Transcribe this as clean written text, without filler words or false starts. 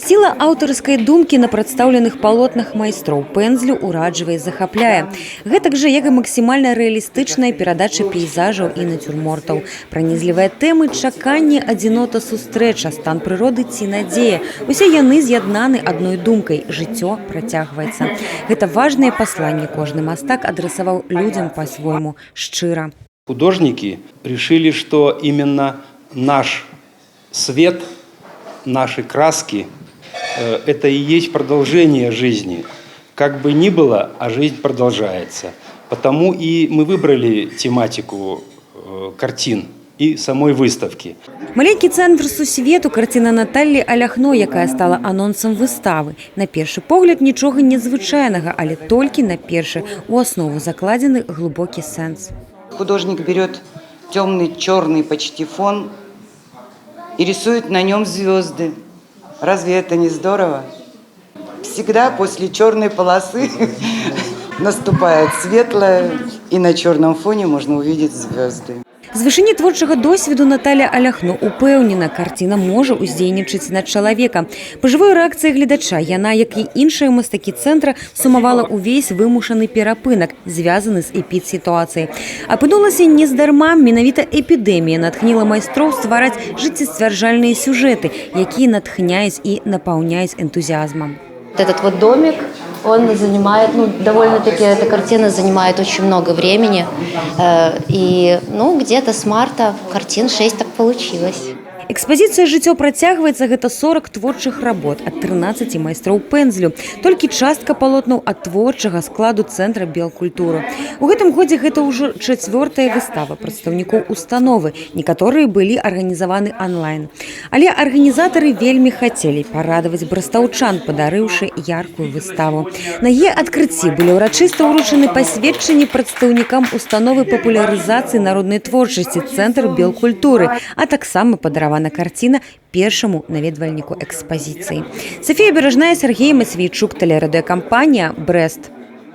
Сила аўтарскай думкі на прадстаўленых палотнах майстроў пэндзлю ўраджвае і захапляе. Гэтак жа, як і максімальна рэалістычная перадача пейзажаў і нацюрмортаў. Пранізлівыя тэмы, чаканне, адзінота, сустрэча, стан прыроды ці надзея. Усе яны з'яднаны адной думкай – жыццё працягваецца. Гэта важнае пасланне кожны мастак адрасаваў людзям па-свойму, шчыра. Художники решили, что именно наш свет, наши краски – это и есть продолжение жизни. Как бы ни было, а жизнь продолжается. Потому и мы выбрали тематику картин и самой выставки. Маленькі цэнтр сусвету – карціна Наталлі Аляхно, якая стала анонсам выставы. На першы погляд нічога незвычайнага, але толькі на першы. У аснову закладзены глубокі сэнс. Художник берет темный, черный почти фон и рисует на нем звезды. Разве это не здорово? Всегда после черной полосы наступает светлое, и на черном фоне можно увидеть звезды. З вышыні творчага досведу Наталля Аляхно упэўнена, карціна можа ўздзейнічаць на чалавека. Па жывой рэакцыі гледача яна, як і іншыя мастакі цэнтра, сумавала ўвесь вымушаны перапынак, звязаны з эпідсітуацыяй. Апынулася нездарма, менавіта эпідэмія натхніла майстроў ствараць жыццесцвярджальныя сюжэты, якія натхняюць і напаўняюць энтузіазмам. Этот вот домик, он занимает, довольно-таки эта картина занимает очень много времени. И, где-то с марта картин 6 так получилось. Экспазіцыя «Жыццё працягваецца» – гэта 40 творчых работ ад 13 майстроў пэндзлю. Толькі частка палотнаў ад творчага складу цэнтра белкультуры. У гэтым годзе гэта ўжо 4-я выстава прадстаўнікоў установы. Некаторыя былі арганізаваны онлайн. Але арганізатары вельмі хацелі парадаваць брастаўчан, падарыўшы яркую выставу. На яе адкрыцці былі ўрачыста ўручаны пасведчанні прадстаўнікам установы папулярызацыі народнай творчасці «Цэнтр белкультуры», а таксама падаравана карціна першаму наведвальніку экспазіцыі. Софія Бережная, Сергей Матвейчук, тэлерадыёкампанія «Брэст».